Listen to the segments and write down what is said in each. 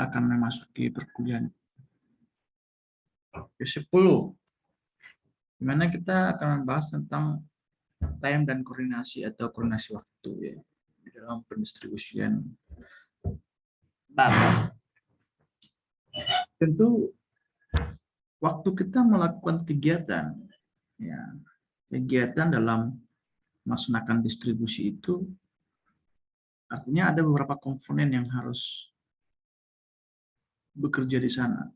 akan memasuki perkuliahan ke-10, di mana kita akan membahas tentang time dan koordinasi atau koordinasi waktu ya di dalam pendistribusian data. Tentu waktu kita melakukan kegiatan ya, kegiatan dalam melaksanakan distribusi itu artinya ada beberapa komponen yang harus bekerja di sana.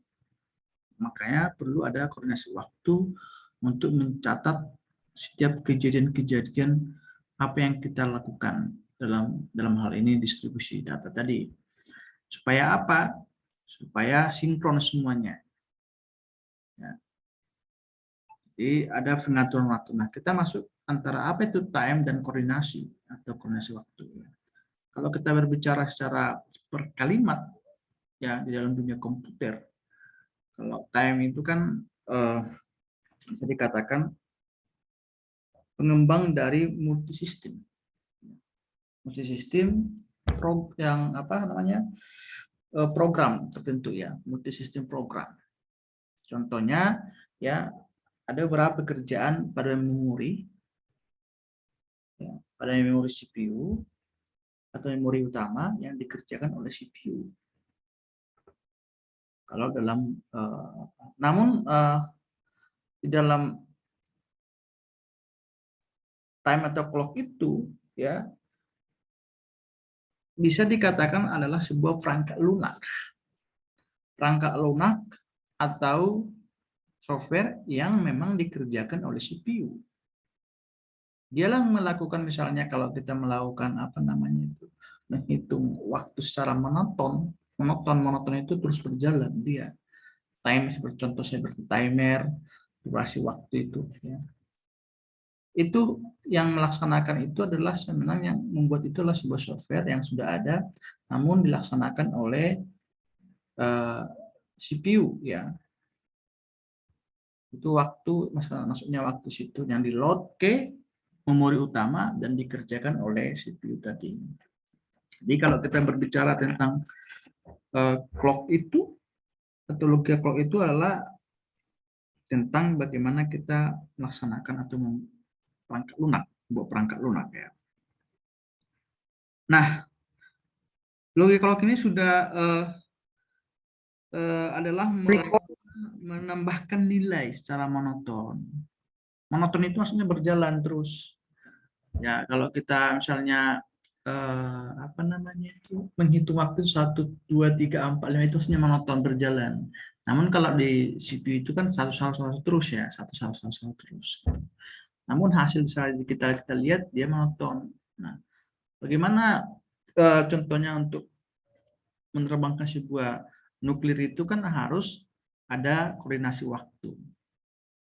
Makanya perlu ada koordinasi waktu untuk mencatat setiap kejadian-kejadian apa yang kita lakukan dalam hal ini distribusi data tadi. Supaya apa? Supaya sinkron semuanya. Ya. Jadi ada pengaturan waktu. Nah, kita masuk antara apa itu time dan koordinasi atau koordinasi waktu. Kalau kita berbicara secara per kalimat ya di dalam dunia komputer, kalau time itu kan bisa dikatakan pengembang dari multisistem. Multisistem yang apa namanya? Program tertentu ya, multisistem program. Contohnya ya ada beberapa pekerjaan pada memori ya, pada memori CPU atau memori utama yang dikerjakan oleh CPU. Kalau dalam namun di dalam time atau clock itu ya bisa dikatakan adalah sebuah perangkat lunak. Perangkat lunak atau software yang memang dikerjakan oleh CPU. Dialah melakukan misalnya kalau kita melakukan apa namanya itu menghitung waktu secara monoton itu terus berjalan dia. Time seperti contoh seperti timer, durasi waktu itu ya. Itu yang melaksanakan itu adalah sebenarnya yang membuat itu adalah sebuah software yang sudah ada namun dilaksanakan oleh CPU ya. Itu waktu maksudnya waktu situ yang di load ke memori utama dan dikerjakan oleh CPU tadi. Jadi kalau kita berbicara tentang clock itu atau logika clock itu adalah tentang bagaimana kita melaksanakan atau perangkat lunak, buat perangkat lunak ya. Nah, logika clock ini sudah adalah menambahkan nilai secara monoton. Monoton itu maksudnya berjalan terus. Ya, kalau kita misalnya apa namanya itu menghitung waktu 1, 2, 3, 4, 5 itu maksudnya monoton berjalan. Namun kalau di CPU itu kan satu terus ya, satu terus. Namun hasil kita lihat dia monoton. Nah, bagaimana contohnya untuk menerbangkan sebuah nuklir itu kan harus ada koordinasi waktu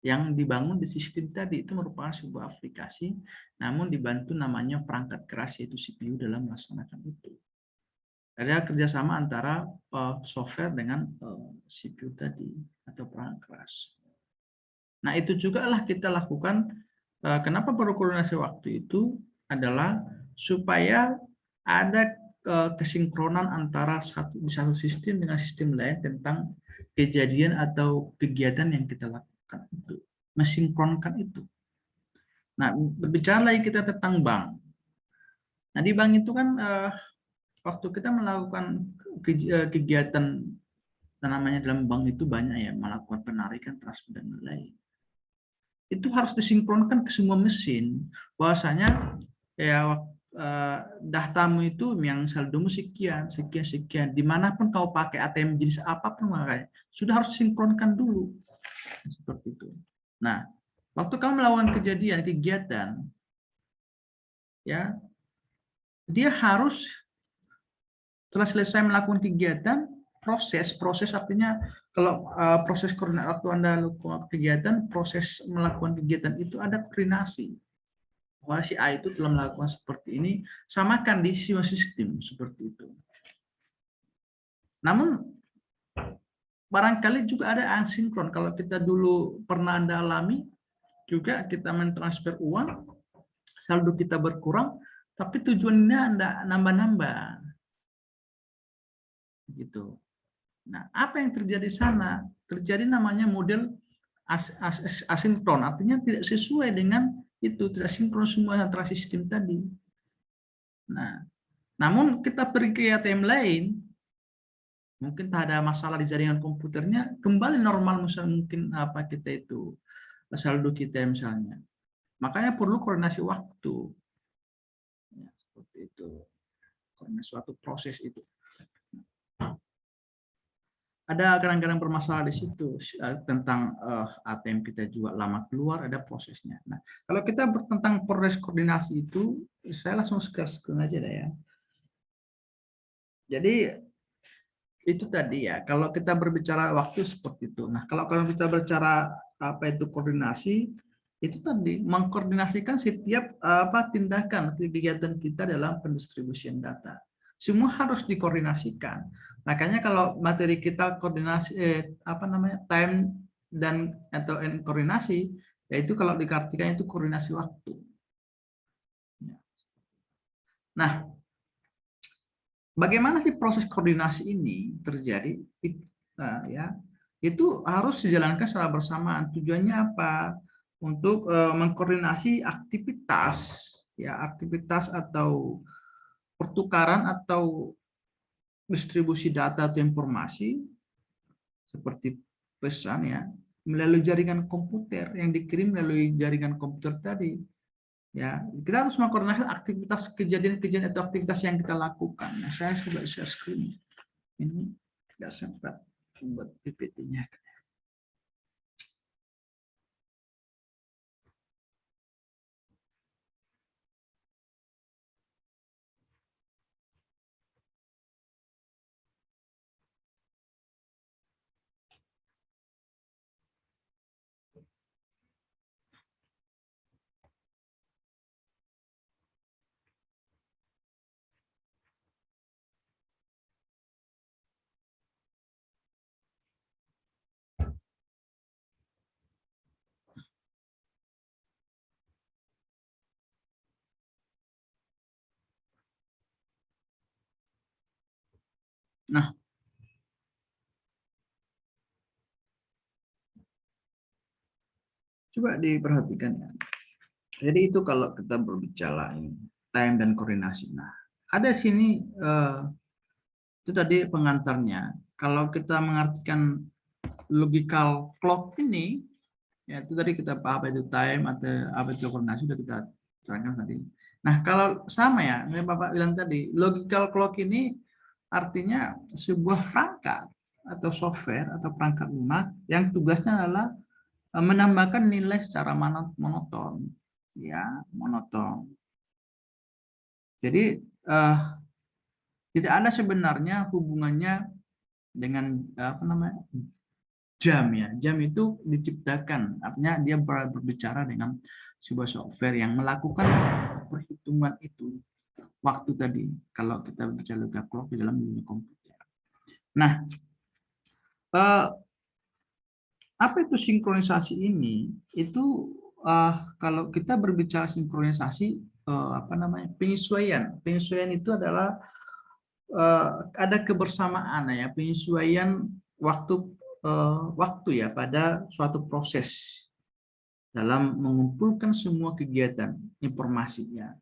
yang dibangun di sistem tadi itu merupakan sebuah aplikasi namun dibantu namanya perangkat keras yaitu CPU dalam melaksanakan itu. Ada kerjasama antara software dengan CPU tadi atau perangkat keras. Nah itu juga lah kita lakukan. Kenapa perlu koordinasi waktu itu adalah supaya ada kesinkronan antara di satu sistem dengan sistem lain tentang kejadian atau kegiatan yang kita lakukan itu, mensinkronkan itu. Nah, berbicara lagi kita tentang bank. Nah, di bank itu kan waktu kita melakukan kegiatan namanya dalam bank itu banyak ya, melakukan penarikan, transfer dan lain-lain. Itu harus disinkronkan ke semua mesin. Bahwasanya ya daftarmu itu yang saldomu sekian. Dimanapun kau pakai ATM jenis apapun makanya sudah harus sinkronkan dulu. Seperti itu. Nah, waktu kamu melakukan kegiatan, ya, dia harus setelah selesai melakukan kegiatan, proses artinya kalau proses koordinat waktu Anda melakukan kegiatan, proses melakukan kegiatan itu ada koordinasi. Bahwa si A itu telah melakukan seperti ini, samakan di semua sistem seperti itu. Namun barangkali juga ada asinkron. Kalau kita dulu pernah Anda alami, juga kita mentransfer uang, saldo kita berkurang, tapi tujuannya Anda nambah-nambah. Gitu. Nah, apa yang terjadi di sana? Terjadi namanya model asinkron, artinya tidak sesuai dengan itu, tidak sinkron semua antara sistem tadi. Nah, namun kita pergi ke ATM lain, mungkin tak ada masalah di jaringan komputernya, kembali normal misalnya mungkin apa kita itu saldo kita misalnya. Makanya perlu koordinasi waktu. Ya, seperti itu. Karena suatu proses itu. Ada kadang-kadang bermasalah di situ tentang ATM kita juga lama keluar, ada prosesnya. Nah, kalau kita tentang proses koordinasi itu, saya langsung scroll aja deh ya. Jadi itu tadi ya, kalau kita berbicara waktu seperti itu. Nah, kalau kita berbicara apa itu koordinasi, itu tadi mengkoordinasikan setiap apa tindakan kegiatan kita dalam pendistribusian data. Semua harus dikoordinasikan. Makanya kalau materi kita koordinasi apa namanya time dan atau koordinasi, yaitu kalau diartikan itu koordinasi waktu. Nah, bagaimana sih proses koordinasi ini terjadi? Ya, itu harus dijalankan secara bersamaan. Tujuannya apa? Untuk mengkoordinasi aktivitas, ya aktivitas atau pertukaran atau distribusi data atau informasi seperti pesan ya melalui jaringan komputer yang dikirim melalui jaringan komputer tadi. Ya, kita harus mengkoordinasi aktivitas kejadian-kejadian atau aktivitas yang kita lakukan. Nah, saya coba share screen. Ini tidak sempat buat PPT-nya. Nah, coba diperhatikan ya. Jadi itu kalau kita berbicara time dan koordinasi. Nah, ada sini itu tadi pengantarnya. Kalau kita mengartikan logical clock ini, ya itu tadi kita apa itu time atau apa itu koordinasi sudah kita terangkan tadi. Nah, kalau sama ya, ini Bapak bilang tadi, logical clock ini artinya sebuah perangkat atau software atau perangkat lunak yang tugasnya adalah menambahkan nilai secara monoton, ya monoton. Jadi tidak ada sebenarnya hubungannya dengan apa namanya jam ya. Jam itu diciptakan, artinya dia berbicara dengan sebuah software yang melakukan perhitungan itu waktu tadi. Kalau kita bicara logical clock di dalam dunia komputer. Nah, apa itu sinkronisasi ini? Itu kalau kita berbicara sinkronisasi apa namanya penyesuaian. Penyesuaian itu adalah ada kebersamaan ya, penyesuaian waktu ya pada suatu proses dalam mengumpulkan semua kegiatan informasinya.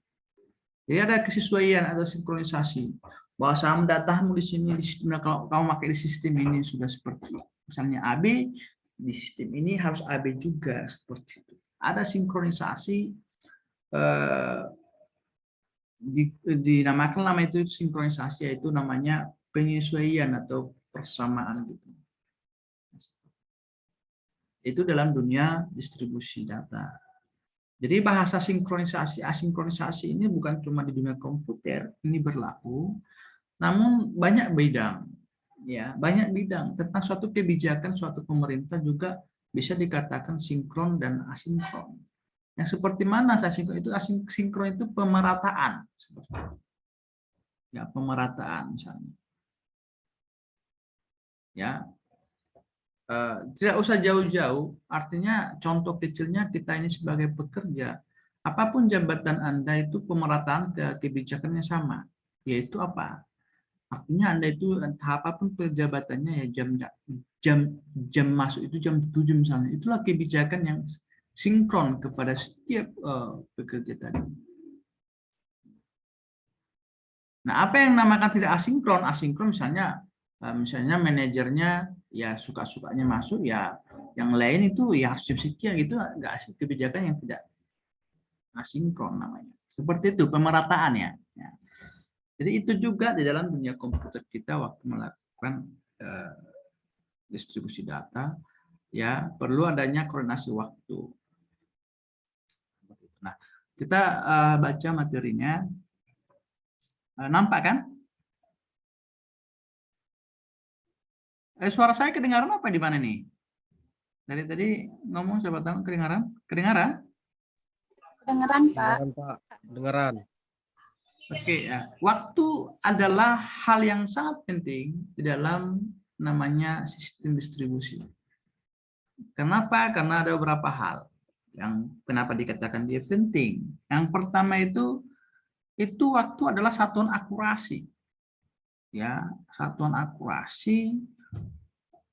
Jadi ada kesesuaian atau sinkronisasi. Bahwa saham datamu di sini di sistem, kalau kamu pakai di sistem ini sudah seperti misalnya AB, di sistem ini harus AB juga seperti itu. Ada sinkronisasi dinamakan nama itu sinkronisasi, yaitu namanya penyesuaian atau persamaan gitu. Itu dalam dunia distribusi data. Jadi bahasa sinkronisasi, asinkronisasi ini bukan cuma di dunia komputer, ini berlaku, namun banyak bidang. Ya, banyak bidang tentang suatu kebijakan suatu pemerintah juga bisa dikatakan sinkron dan asinkron. Yang seperti mana asinkron itu? Asinkron itu pemerataan. Ya, pemerataan misalnya. Ya, tidak usah jauh-jauh, artinya contoh kecilnya kita ini sebagai pekerja, apapun jabatan Anda itu pemerataan kebijakannya sama, yaitu apa? Artinya Anda itu entah apapun pejabatannya ya jam masuk itu jam 7 misalnya. Itulah kebijakan yang sinkron kepada setiap pekerja tadi. Nah, apa yang namakan tidak asinkron? Asinkron misalnya manajernya ya suka-sukanya masuk, ya yang lain itu ya harus jam sekian gitu, nggak asik, kebijakan yang tidak asinkron namanya. Seperti itu pemerataan ya. Ya. Jadi itu juga di dalam dunia komputer kita waktu melakukan distribusi data, ya perlu adanya koordinasi waktu. Nah, kita baca materinya. Nampak kan? Suara saya kedengaran apa di mana nih? Dari tadi ngomong siapa tahu kedengaran? Kedengaran? Kedengeran, Pak. Dengaran, Pak. Dengaran. Oke, ya. Waktu adalah hal yang sangat penting di dalam namanya sistem distribusi. Kenapa? Karena ada beberapa hal yang kenapa dikatakan dia penting. Yang pertama itu waktu adalah satuan akurasi. Ya, satuan akurasi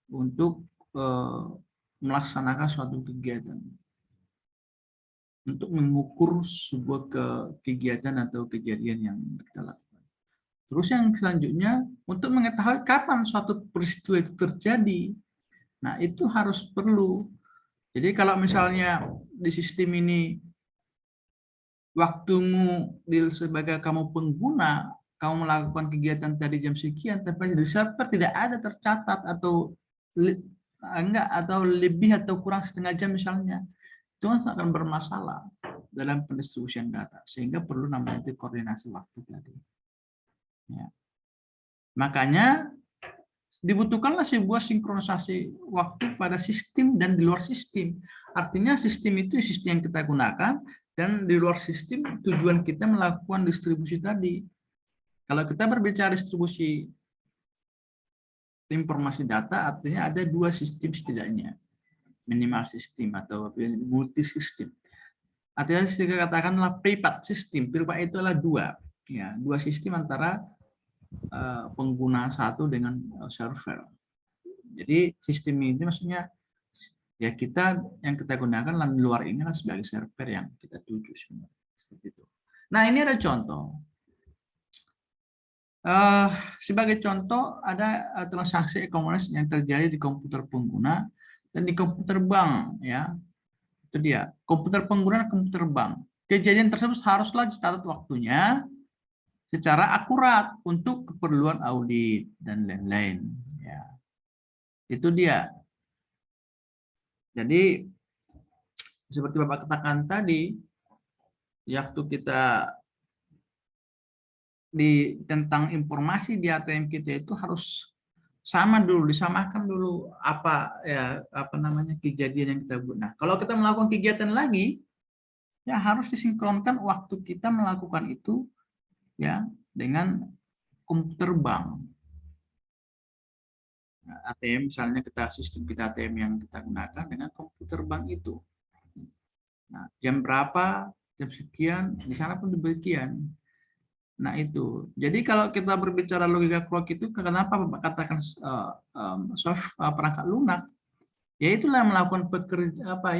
untuk melaksanakan suatu kegiatan. Untuk mengukur sebuah kegiatan atau kejadian yang kita lakukan. Terus yang selanjutnya, untuk mengetahui kapan suatu peristiwa itu terjadi, nah itu harus perlu. Jadi kalau misalnya di sistem ini, waktumu sebagai kamu pengguna, kamu melakukan kegiatan tadi jam sekian, tapi di server tidak ada tercatat atau enggak, atau lebih atau kurang setengah jam misalnya, itu akan bermasalah dalam pendistribusian data, sehingga perlu namanya koordinasi waktu tadi. Ya. Makanya dibutuhkanlah sebuah sinkronisasi waktu pada sistem dan di luar sistem. Artinya sistem itu sistem yang kita gunakan, dan di luar sistem tujuan kita melakukan distribusi tadi. Kalau kita berbicara distribusi informasi data, artinya ada dua sistem setidaknya, minimal sistem atau multi sistem. Artinya kita katakanlah privat sistem. Privat itu adalah dua sistem antara pengguna satu dengan server. Jadi sistem ini maksudnya ya yang kita gunakan di luar ini adalah sebagai server yang kita tuju sebenarnya, seperti itu. Nah, ini ada contoh. Sebagai contoh ada transaksi e-commerce yang terjadi di komputer pengguna dan di komputer bank, ya. Itu dia, komputer pengguna dan komputer bank. Kejadian tersebut haruslah dicatat waktunya secara akurat untuk keperluan audit dan lain-lain. Ya. Itu dia. Jadi seperti Bapak katakan tadi, waktu kita tentang informasi di ATM kita itu harus disamakan dulu apa namanya kejadian yang kita buat. Nah, kalau kita melakukan kegiatan lagi, ya harus disinkronkan waktu kita melakukan itu ya dengan komputer bank. Nah, ATM misalnya sistem kita ATM yang kita gunakan dengan komputer bank itu. Nah, jam berapa, jam sekian, di sana pun demikian. Nah itu, jadi kalau kita berbicara logika clock itu, kenapa Bapak katakan perangkat lunak? Ya itulah yang melakukan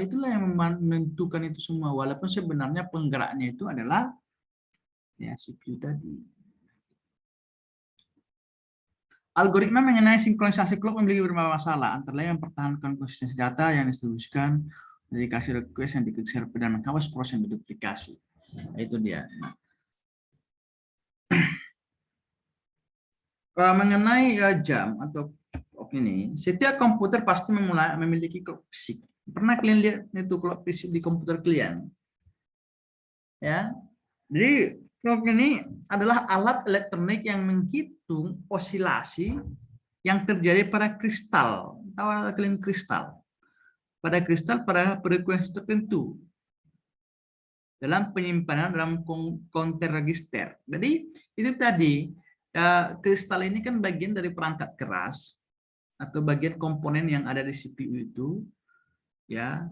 itulah yang menentukan itu semua. Walaupun sebenarnya penggeraknya itu adalah ya CPU tadi. Algoritma mengenai sinkronisasi clock memiliki beberapa masalah, antara lain mempertahankan konsistensi data yang distribusikan, dedikasi request yang diklik server, dan menghawas proses duplikasi. Nah, itu dia. Mengenai jam atau clock ini, setiap komputer pasti memiliki clock fisik. Pernah kalian lihat itu clock fisik di komputer kalian? Ya, jadi clock ini adalah alat elektronik yang menghitung osilasi yang terjadi pada kristal. Tahu kalian kristal? Pada kristal pada frekuensi tertentu dalam penyimpanan dalam counter register. Jadi itu tadi. Kristal ini kan bagian dari perangkat keras atau bagian komponen yang ada di CPU itu, ya,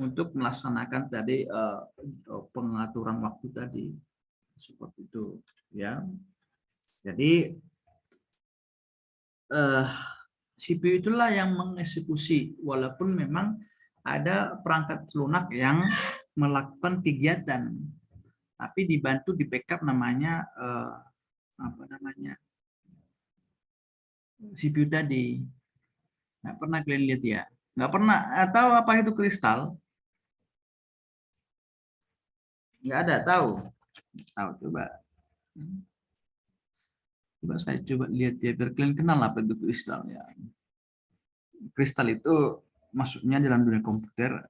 untuk melaksanakan tadi pengaturan waktu tadi, seperti itu, ya. Jadi eh, CPU itulah yang mengeksekusi, walaupun memang ada perangkat lunak yang melakukan kegiatan, tapi dibantu di backup namanya apa namanya CPU tadi. Nggak pernah kalian lihat ya? Nggak pernah. Tahu apa itu kristal? Nggak ada. Tahu? Tahu coba. Coba saya coba lihat ya, biar kalian kenal apa itu kristal ya. Kristal itu maksudnya dalam dunia komputer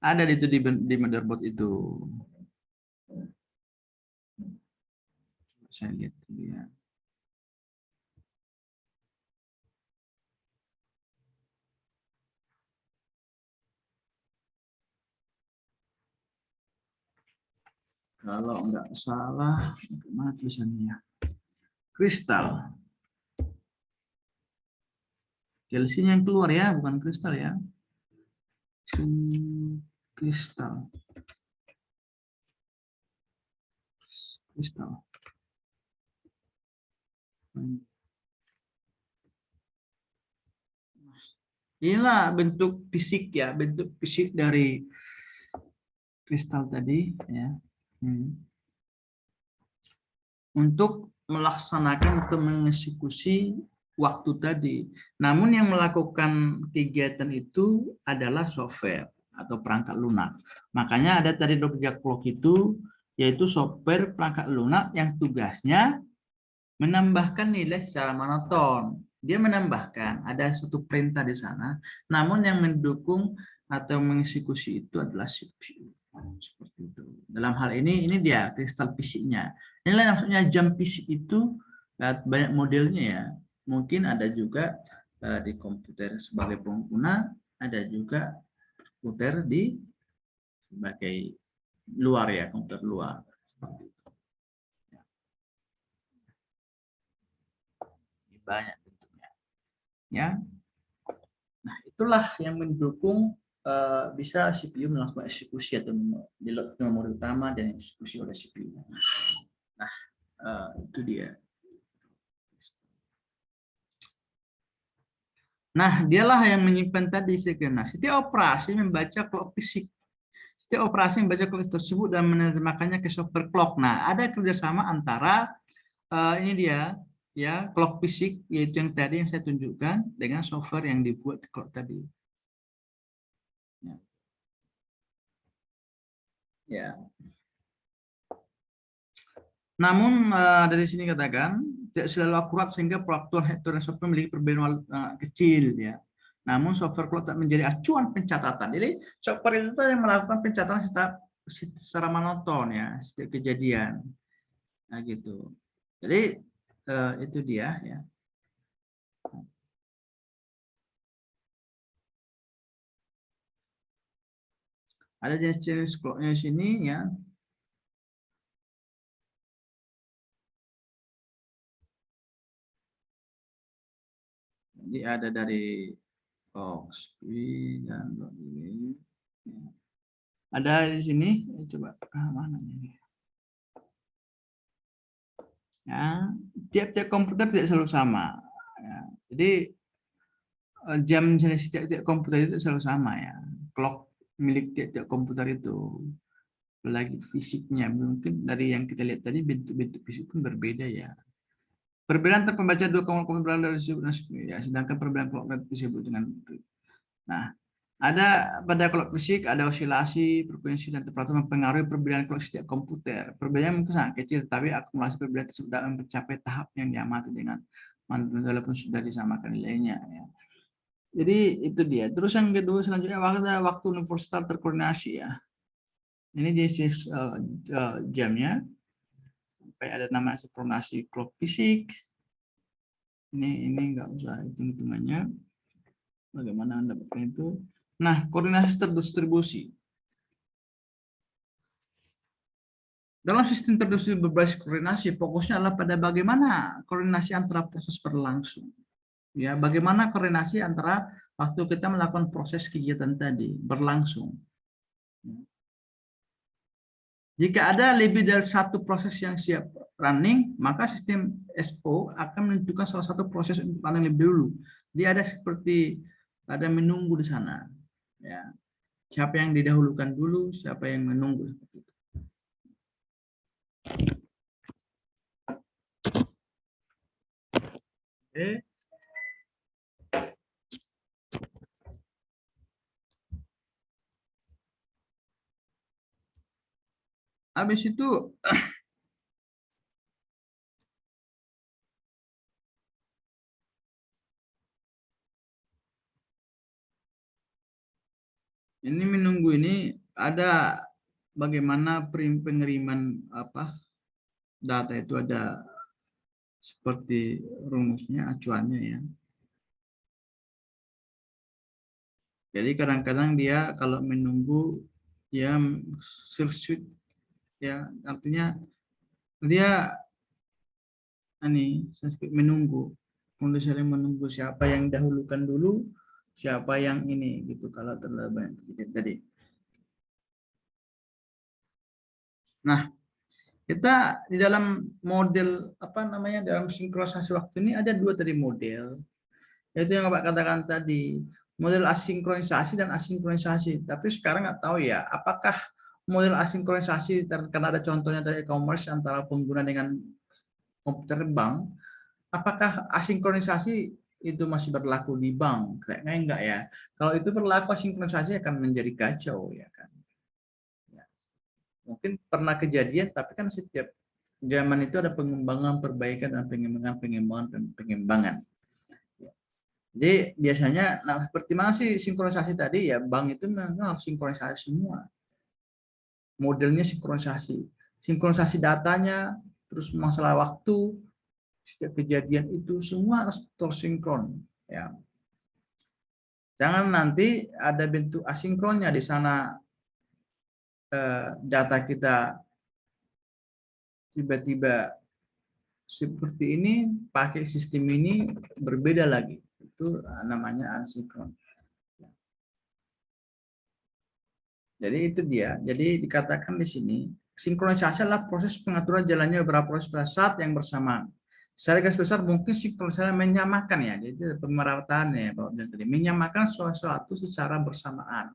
ada itu di motherboard itu. Saya lihat dulu ya. Kalau nggak salah, mana tulisannya? Kristal. Chelsea yang keluar ya, bukan kristal ya. Kristal. Kristal. Inilah bentuk fisik ya, bentuk fisik dari kristal tadi ya. Untuk melaksanakan atau mengeksekusi waktu tadi. Namun yang melakukan kegiatan itu adalah software atau perangkat lunak. Makanya ada tadi Jogja Clock itu, yaitu software perangkat lunak yang tugasnya menambahkan nilai secara monoton. Dia menambahkan, ada suatu perintah di sana, namun yang mendukung atau mengeksekusi itu adalah CPU. Seperti itu. Dalam hal ini dia kristal fisiknya. Inilah maksudnya jam fisik itu banyak modelnya ya. Mungkin ada juga di komputer sebagai pengguna, ada juga komputer di sebagai luar ya, komputer luar. Seperti itu. Banyak bentuknya. Ya. Nah, itulah yang mendukung bisa CPU melakukan eksekusi atau di memori utama dan eksekusi oleh CPU. Nah, itu dia. Nah, dialah yang menyimpan tadi sekian. Setiap operasi membaca clock fisik. Setiap operasi membaca clock tersebut dan menerjemahkannya ke software clock. Nah, ada kerjasama antara ini dia ya clock fisik, yaitu yang tadi yang saya tunjukkan, dengan software yang dibuat clock tadi. Ya. Ya. Namun dari sini katakan tidak selalu akurat sehingga perlakuan hardware dan software memiliki perbedaan kecil ya. Namun software clock tak menjadi acuan pencatatan. Jadi software itu yang melakukan pencatatan secara monoton ya, setiap kejadian. Nah gitu. Jadi itu dia ya. Ada jenis-jenis clocknya di sini ya. Jadi ada dari Oxy dan ini. Ada di sini, coba mana ini? Ya, tiap-tiap komputer tidak selalu sama. Ya, jadi jam jenis tiap-tiap komputer itu selalu sama ya. Clock milik tiap-tiap komputer itu, apalagi fisiknya mungkin dari yang kita lihat tadi bentuk-bentuk fisik pun berbeda ya. Perbedaan antara pembaca dua komputer dari ya, sedangkan perbedaan clock disebut dengan itu. Nah, ada pada clock fisik ada osilasi, frekuensi dan temperatur mempengaruhi perbedaan clock setiap komputer. Perbedaannya mungkin sangat kecil, tapi akumulasi perbedaan tersebut dapat mencapai tahap yang diamati dengan walaupun sudah disamakan nilainya. Ya. Jadi itu dia. Terus yang kedua selanjutnya waktu universal terkoordinasi ya. Ini jenis jamnya. Sampai ada nama sinkronasi clock fisik. Ini nggak usah hitung-hitungannya. Bagaimana Anda dapatkan itu? Nah, koordinasi terdistribusi. Dalam sistem terdistribusi berbasis koordinasi, fokusnya adalah pada bagaimana koordinasi antara proses berlangsung. Ya, bagaimana koordinasi antara waktu kita melakukan proses kegiatan tadi berlangsung. Jika ada lebih dari satu proses yang siap running, maka sistem SO akan menentukan salah satu proses untuk running lebih dulu. Dia ada seperti ada menunggu di sana. Ya, siapa yang didahulukan dulu, siapa yang menunggu. Oke. Habis itu ini menunggu ini ada bagaimana pengiriman data itu ada seperti rumusnya, acuannya ya. Jadi kadang-kadang dia kalau menunggu ya search ya artinya dia menunggu, saling menunggu siapa yang dahulukan dulu, siapa yang ini gitu kalau terlalu banyak tadi. Nah, kita di dalam model dalam sinkronisasi waktu ini ada dua tadi model, yaitu yang Bapak katakan tadi, model asinkronisasi dan asinkronisasi. Tapi sekarang nggak tahu ya, apakah model asinkronisasi karena ada contohnya dari e-commerce antara pengguna dengan komputer bank, apakah asinkronisasi itu masih berlaku di bank? Kayaknya enggak ya. Kalau itu berlaku, asinkronisasi akan menjadi kacau ya kan. Ya. Mungkin pernah kejadian, tapi kan setiap zaman itu ada pengembangan, perbaikan, dan pengembangan. Jadi biasanya, nah seperti mana sih sinkronisasi tadi ya, bank itu memang harus sinkronisasi semua. Modelnya sinkronisasi. Sinkronisasi datanya, terus masalah waktu, setiap kejadian itu semua harus tersinkron. Ya. Jangan nanti ada bentuk asinkronnya di sana, data kita tiba-tiba seperti ini, pakai sistem ini berbeda lagi. Itu namanya asinkron. Jadi itu dia. Jadi dikatakan di sini, sinkronisasi adalah proses pengaturan jalannya beberapa proses pada saat yang bersamaan. Secara garis besar mungkin sinkronisasi menyamakan ya, jadi pemerataannya tadi menyamakan sesuatu secara bersamaan.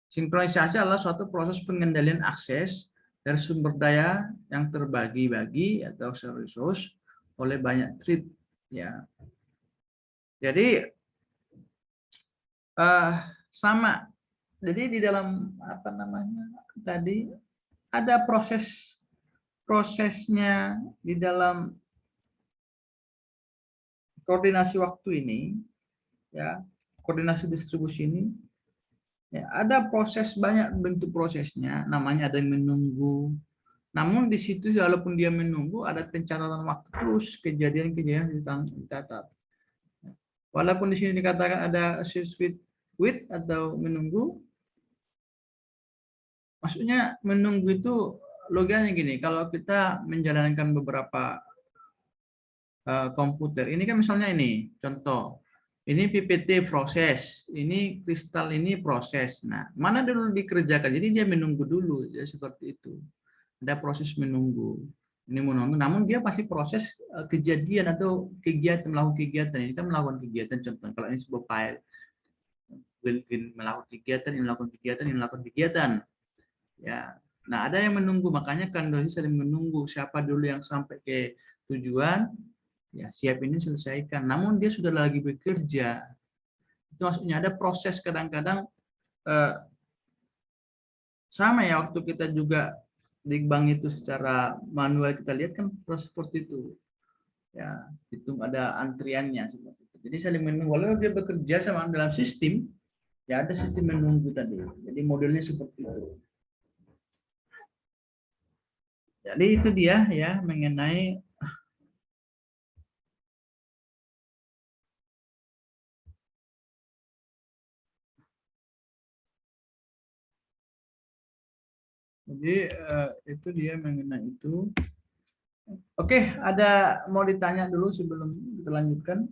Sinkronisasi adalah suatu proses pengendalian akses dari sumber daya yang terbagi-bagi atau resource oleh banyak thread ya. Jadi sama. Jadi di dalam tadi ada prosesnya di dalam koordinasi waktu ini ya, koordinasi distribusi ini ya, ada proses, banyak bentuk prosesnya, namanya ada yang menunggu. Namun di situ walaupun dia menunggu, ada pencatatan waktu terus, kejadian-kejadian dicatat. Walaupun di sini dikatakan ada circuit wait atau menunggu, maksudnya menunggu itu logikanya gini, kalau kita menjalankan beberapa komputer, ini kan misalnya ini contoh, ini PPT proses, ini kristal ini proses. Nah, mana dulu dikerjakan? Jadi dia menunggu dulu, ya seperti itu. Ada proses menunggu. Ini menunggu, namun dia pasti proses kejadian atau kegiatan, melakukan kegiatan. Ini kan melakukan kegiatan, contoh kalau ini sebuah file, melakukan kegiatan, ini melakukan kegiatan, ini melakukan kegiatan. Ya, nah ada yang menunggu, makanya kan dosis saling menunggu siapa dulu yang sampai ke tujuan, ya siap ini selesaikan. Namun dia sudah lagi bekerja. Itu maksudnya ada proses kadang-kadang sama ya waktu kita juga di bank itu secara manual kita lihat kan proses seperti itu. Ya, itu ada antriannya seperti itu. Jadi saling menunggu. Walau dia bekerja sama dalam sistem, ya ada sistem menunggu tadi. Jadi modelnya seperti itu. Jadi itu dia ya mengenai itu dia mengenai itu. Oke, ada mau ditanya dulu sebelum kita lanjutkan?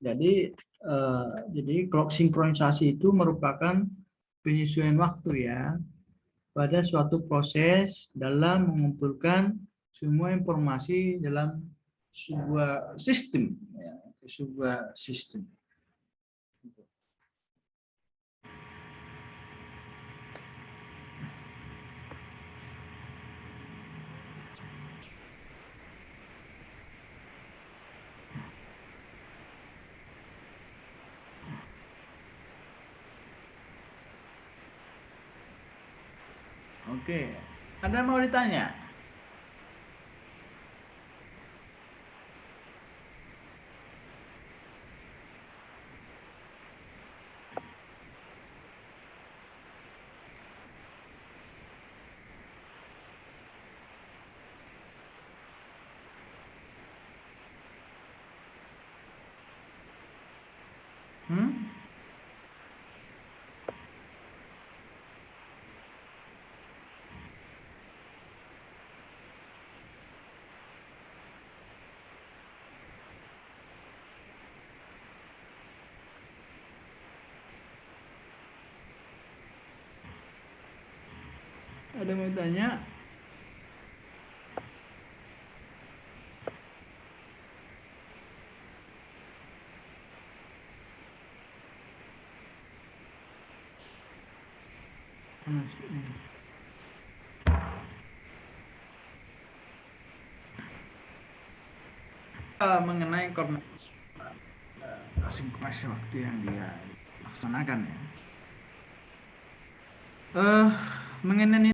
Jadi clock sinkronisasi itu merupakan penyesuaian waktu ya pada suatu proses dalam mengumpulkan semua informasi dalam sebuah sistem, ya, sebuah sistem. Oke, ada mau ditanya? Hmm? Ada mau ditanya? Mengenai koordinasi sinkronisasi waktu yang dia laksanakan ya. Mengenai